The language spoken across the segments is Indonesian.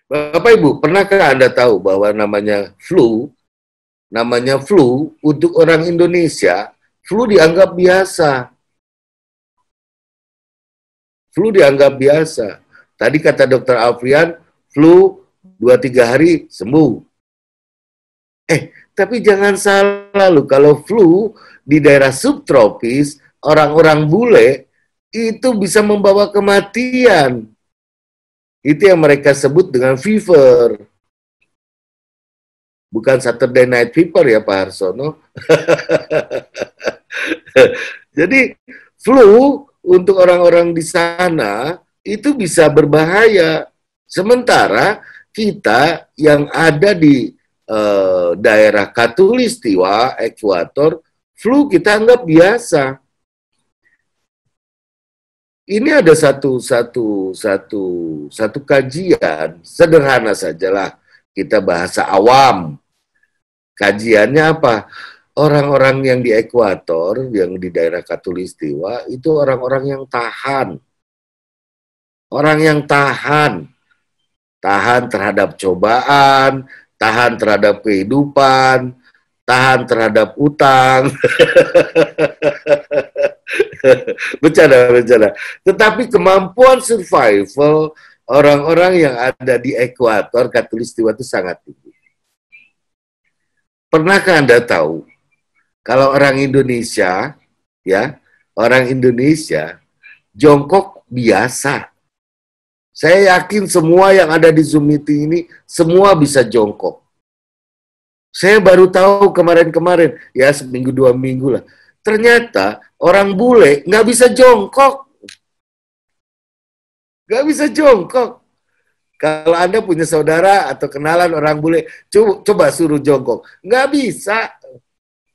Bapak Ibu, pernahkah Anda tahu bahwa namanya flu untuk orang Indonesia, flu dianggap biasa. Flu dianggap biasa. Tadi kata Dokter Alfian, flu 2-3 hari sembuh. Tapi jangan salah loh, kalau flu di daerah subtropis, orang-orang bule itu bisa membawa kematian. Itu yang mereka sebut dengan fever. Bukan Saturday Night Fever ya Pak Harsono. Jadi flu untuk orang-orang di sana itu bisa berbahaya. Sementara kita yang ada di daerah Khatulistiwa, ekuator, flu kita anggap biasa. Ini ada satu kajian, sederhana sajalah, kita bahasa awam. Kajiannya apa? Orang-orang yang di ekuator, yang di daerah Khatulistiwa, itu orang-orang yang tahan. Orang yang tahan terhadap cobaan, tahan terhadap kehidupan, tahan terhadap utang. Bercanda. Tetapi kemampuan survival orang-orang yang ada di ekuator Khatulistiwa itu sangat tinggi. Pernahkah Anda tahu kalau orang Indonesia, jongkok biasa. Saya yakin semua yang ada di Zoom meeting ini semua bisa jongkok. Saya baru tahu kemarin-kemarin, ya seminggu 2 minggu lah. Ternyata orang bule nggak bisa jongkok. Nggak bisa jongkok. Kalau Anda punya saudara atau kenalan orang bule, coba suruh jongkok. Nggak bisa.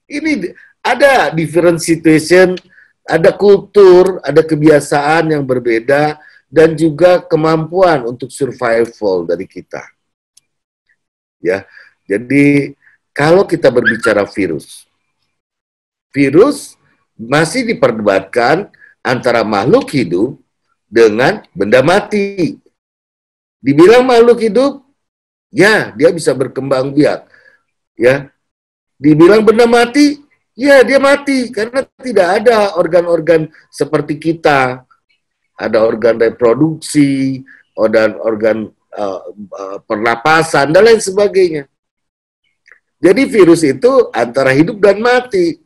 Ini ada different situation, ada kultur, ada kebiasaan yang berbeda, dan juga kemampuan untuk survival dari kita. Ya, jadi kalau kita berbicara virus masih diperdebatkan antara makhluk hidup dengan benda mati. Dibilang makhluk hidup, ya dia bisa berkembang biak. Ya, dibilang benda mati, ya dia mati karena tidak ada organ-organ seperti kita. Ada organ reproduksi, organ pernapasan, dan lain sebagainya. Jadi virus itu antara hidup dan mati.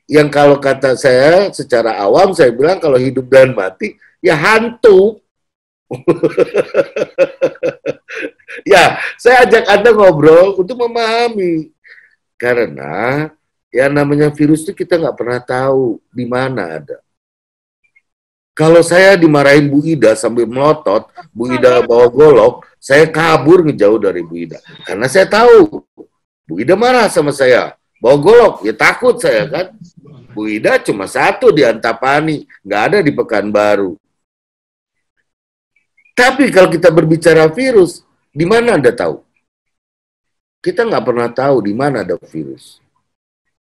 Yang kalau kata saya secara awam, saya bilang kalau hidup dan mati, ya hantu. Ya, saya ajak Anda ngobrol untuk memahami. Karena yang namanya virus itu kita nggak pernah tahu di mana ada. Kalau saya dimarahin Bu Ida sambil melotot, Bu Ida bawa golok, saya kabur ngejauh dari Bu Ida. Karena saya tahu, Bu Ida marah sama saya, bawa golok, ya takut saya kan. Bu Ida cuma satu di Antapani, nggak ada di Pekanbaru. Tapi kalau kita berbicara virus, di mana Anda tahu? Kita nggak pernah tahu di mana ada virus.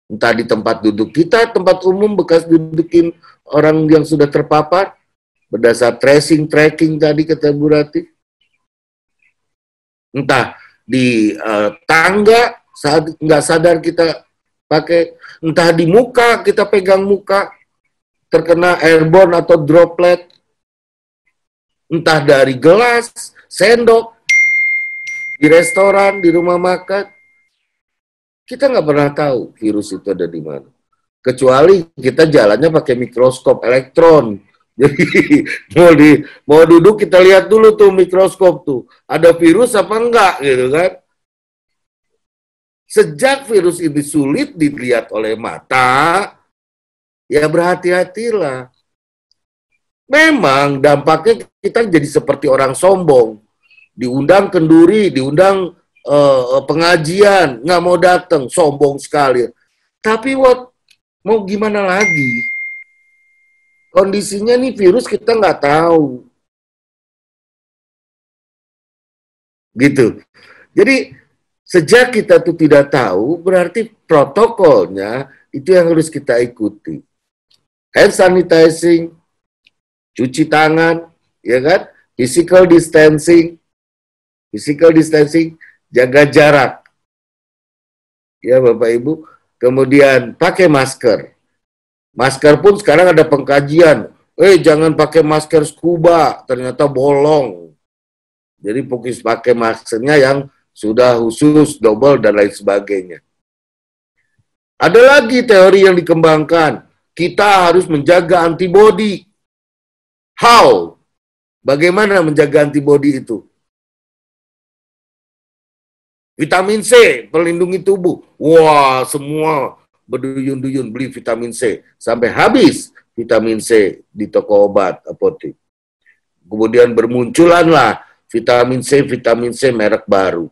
Entah di tempat duduk kita, tempat umum bekas dudukin orang yang sudah terpapar, berdasar tracing, tracking tadi kata Bu Rati. Entah di tangga, saat nggak sadar kita pakai, entah di muka, kita pegang muka, terkena airborne atau droplet, entah dari gelas, sendok, di restoran, di rumah makan. Kita nggak pernah tahu virus itu ada di mana. Kecuali kita jalannya pakai mikroskop elektron. Jadi mau duduk kita lihat dulu tuh mikroskop tuh. Ada virus apa enggak gitu kan. Sejak virus ini sulit dilihat oleh mata, ya berhati-hatilah. Memang dampaknya kita jadi seperti orang sombong. Diundang kenduri, diundang pengajian, nggak mau datang, sombong sekali. Tapi mau gimana lagi? Kondisinya nih virus kita nggak tahu. Gitu. Jadi sejak kita tuh tidak tahu, berarti protokolnya itu yang harus kita ikuti. Hand sanitizing, cuci tangan, ya kan? Physical distancing, Physical distancing, jaga jarak. Ya Bapak Ibu. Kemudian pakai masker. Masker pun sekarang ada pengkajian. Jangan pakai masker scuba, ternyata bolong. Jadi fokus pakai maskernya yang sudah khusus, double, dan lain sebagainya. Ada lagi teori yang dikembangkan. Kita harus menjaga antibodi. How? Bagaimana menjaga antibodi itu? Vitamin C, pelindungi tubuh. Wah, semua berduyun-duyun beli vitamin C. Sampai habis vitamin C di toko obat, apotek. Kemudian bermunculanlah vitamin C merek baru.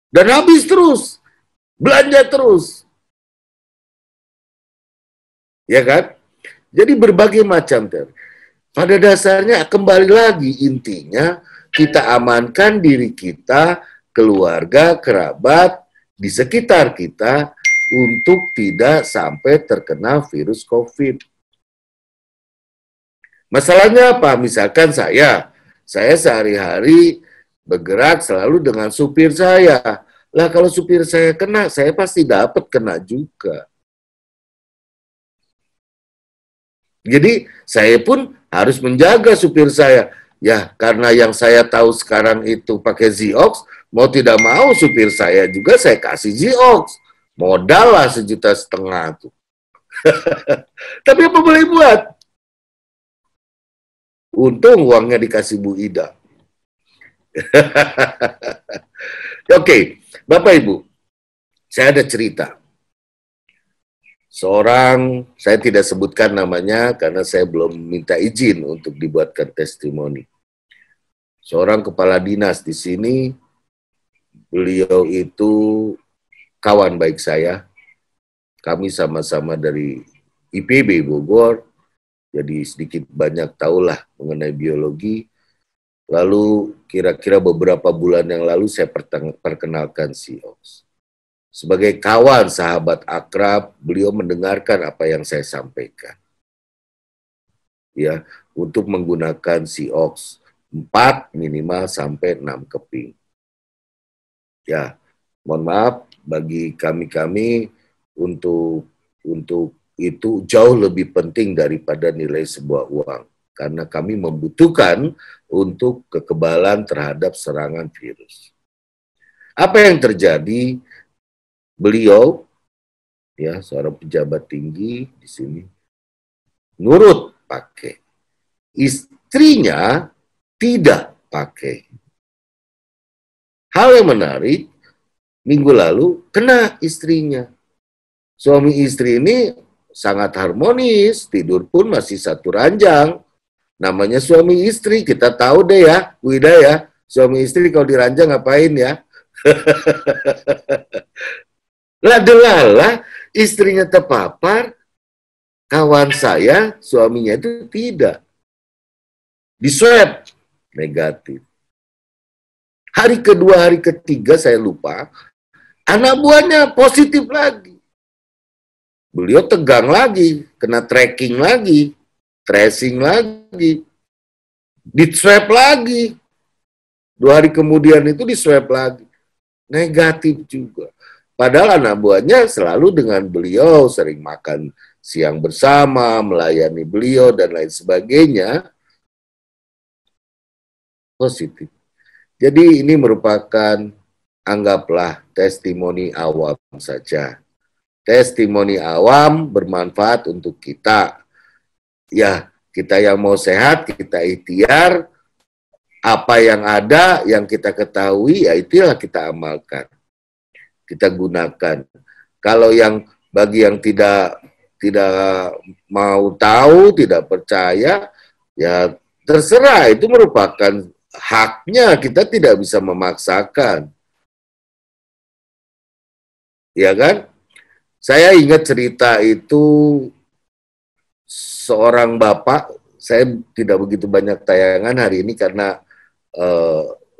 Dan habis terus. Belanja terus. Ya kan? Jadi berbagai macam. Pada dasarnya kembali lagi intinya kita amankan diri kita, keluarga, kerabat di sekitar kita untuk tidak sampai terkena virus COVID. Masalahnya apa? Misalkan saya sehari-hari bergerak selalu dengan supir saya. Lah kalau supir saya kena, saya pasti dapat kena juga. Jadi saya pun harus menjaga supir saya. Ya, karena yang saya tahu sekarang itu pakai Ziox, mau tidak mau supir saya juga saya kasih Ziox. Modal lah 1,5 juta tuh. Tapi apa boleh buat? Untung uangnya dikasih Bu Ida. Oke, Bapak Ibu, saya ada cerita. Seorang, saya tidak sebutkan namanya karena saya belum minta izin untuk dibuatkan testimoni. Seorang kepala dinas di sini, beliau itu kawan baik saya. Kami sama-sama dari IPB Bogor, jadi sedikit banyak tahulah mengenai biologi. Lalu kira-kira beberapa bulan yang lalu saya perkenalkan Ziox. Sebagai kawan, sahabat akrab, beliau mendengarkan apa yang saya sampaikan. Ya, untuk menggunakan Ziox 4 minimal sampai 6 keping. Ya, mohon maaf bagi kami untuk itu jauh lebih penting daripada nilai sebuah uang. Karena kami membutuhkan untuk kekebalan terhadap serangan virus. Apa yang terjadi? Beliau, ya seorang pejabat tinggi di sini, nurut pakai. Istrinya tidak pakai. Hal yang menarik, minggu lalu kena istrinya. Suami istri ini sangat harmonis, tidur pun masih satu ranjang. Namanya suami istri, kita tahu deh ya, Bu Ida ya, suami istri kalau diranjang ngapain ya? Lah delalah, istrinya terpapar, kawan saya, suaminya itu tidak. Di swab, negatif. Hari kedua, hari ketiga saya lupa, anak buahnya positif lagi. Beliau tegang lagi, kena tracking lagi, tracing lagi, di swab lagi. 2 hari kemudian itu di swab lagi. Negatif juga. Padahal anak buahnya selalu dengan beliau, sering makan siang bersama, melayani beliau, dan lain sebagainya. Positif. Jadi ini merupakan, anggaplah, testimoni awam saja. Testimoni awam bermanfaat untuk kita. Ya, kita yang mau sehat, kita ikhtiar, apa yang ada, yang kita ketahui, ya itulah kita amalkan. Kita gunakan. Kalau yang bagi yang tidak mau tahu, tidak percaya, ya terserah, itu merupakan haknya, kita tidak bisa memaksakan. Ya kan? Saya ingat cerita itu, seorang bapak, saya tidak begitu banyak tayangan hari ini karena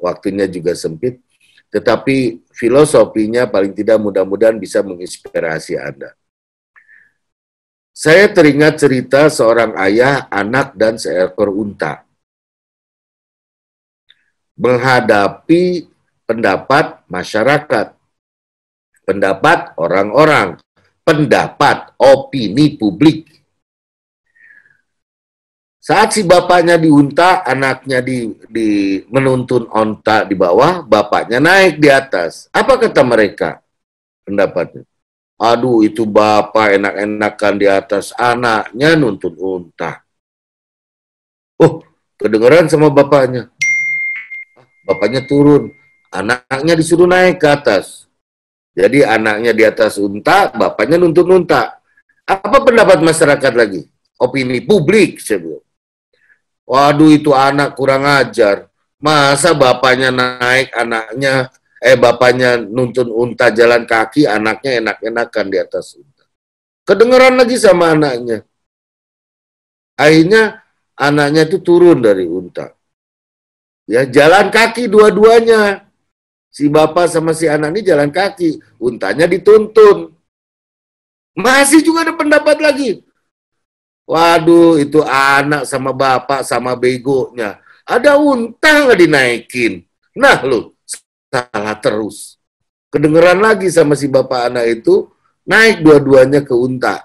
waktunya juga sempit, tetapi filosofinya paling tidak mudah-mudahan bisa menginspirasi Anda. Saya teringat cerita seorang ayah, anak, dan seekor unta. menghadapi pendapat masyarakat, pendapat orang-orang, pendapat opini publik. Saat si bapaknya diunta, anaknya menuntun onta di bawah, bapaknya naik di atas. Apa kata mereka? Pendapatnya, aduh itu bapak enak-enakan di atas, anaknya nuntun unta. Oh, kedengeran sama bapaknya. Bapaknya turun, anaknya disuruh naik ke atas. Jadi anaknya di atas unta, bapaknya nuntun unta. Apa pendapat masyarakat lagi? Opini publik, saya bilang. Waduh itu anak kurang ajar. Masa bapaknya naik, bapaknya nuntun unta jalan kaki, anaknya enak-enakan di atas unta. Kedengeran lagi sama anaknya. Akhirnya anaknya itu turun dari unta. Ya, jalan kaki dua-duanya. Si bapak sama si anak ini jalan kaki, untanya dituntun. Masih juga ada pendapat lagi. Waduh, itu anak sama bapak sama begonya. Ada unta nggak dinaikin. Nah, lu salah terus. Kedengeran lagi sama si bapak anak itu, naik dua-duanya ke unta.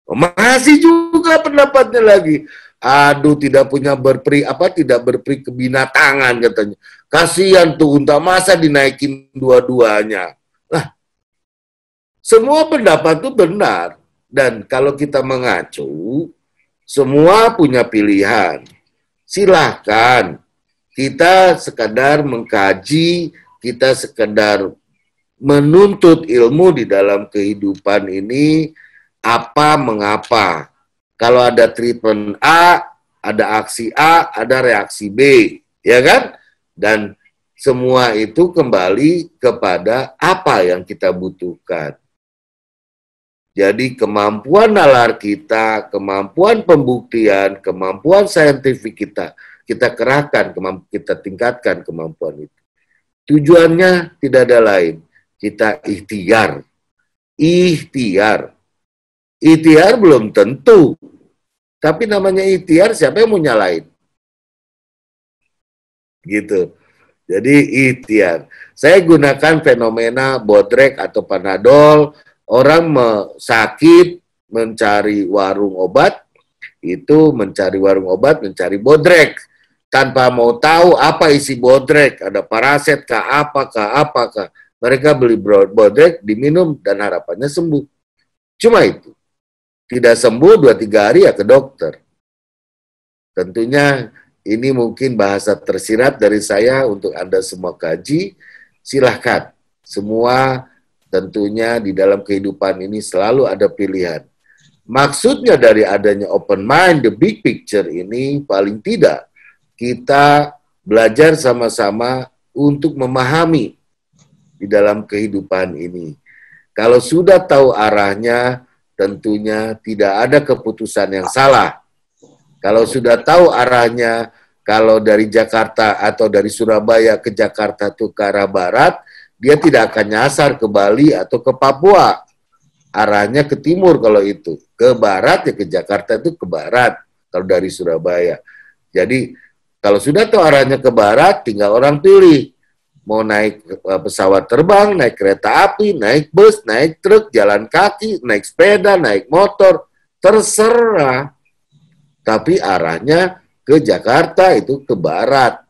Masih juga pendapatnya lagi. Aduh, tidak berperi kebinatangan katanya. Kasihan tuh unta, masa dinaikin dua-duanya. Nah, semua pendapat itu benar. Dan kalau kita mengacu, semua punya pilihan. Silahkan. Kita sekadar mengkaji, kita sekadar menuntut ilmu di dalam kehidupan ini, apa, mengapa. Kalau ada treatment A, ada aksi A, ada reaksi B, ya kan? Dan semua itu kembali kepada apa yang kita butuhkan. Jadi kemampuan nalar kita, kemampuan pembuktian, kemampuan saintifik kita kerahkan, kita tingkatkan kemampuan itu. Tujuannya tidak ada lain, kita ikhtiar. Ikhtiar belum tentu, tapi namanya ikhtiar, siapa yang mau nyalain? Gitu. Jadi ikhtiar. Saya gunakan fenomena bodrek atau panadol. Orang sakit mencari warung obat, itu mencari warung obat, mencari bodrek. Tanpa mau tahu apa isi bodrek, ada paraset kah, apakah. Mereka beli bodrek, diminum, dan harapannya sembuh. Cuma itu. Tidak sembuh 2-3 hari ya ke dokter. Tentunya ini mungkin bahasa tersirat dari saya untuk Anda semua kaji. Silahkan. Semua tentunya di dalam kehidupan ini selalu ada pilihan. Maksudnya dari adanya open mind, the big picture ini, paling tidak kita belajar sama-sama untuk memahami di dalam kehidupan ini. Kalau sudah tahu arahnya, tentunya tidak ada keputusan yang salah. Kalau sudah tahu arahnya, kalau dari Jakarta atau dari Surabaya ke Jakarta itu ke arah barat, dia tidak akan nyasar ke Bali atau ke Papua. Arahnya ke timur kalau itu. Ke barat ya ke Jakarta itu ke barat kalau dari Surabaya. Jadi kalau sudah tahu arahnya ke barat, tinggal orang pilih. Mau naik pesawat terbang, naik kereta api, naik bus, naik truk, jalan kaki, naik sepeda, naik motor. Terserah. Tapi arahnya ke Jakarta itu ke barat.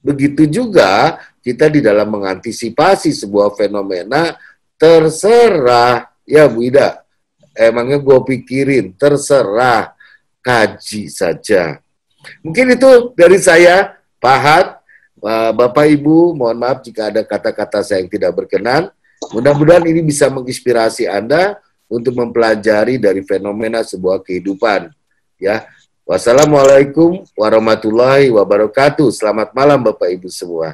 Begitu juga kita di dalam mengantisipasi sebuah fenomena, terserah, ya Bu Ida, emangnya gue pikirin, terserah, kaji saja. Mungkin itu dari saya, Pak Had, Bapak Ibu, mohon maaf jika ada kata-kata saya yang tidak berkenan. Mudah-mudahan ini bisa menginspirasi Anda untuk mempelajari dari fenomena sebuah kehidupan. Ya, wassalamualaikum warahmatullahi wabarakatuh. Selamat malam Bapak Ibu semua.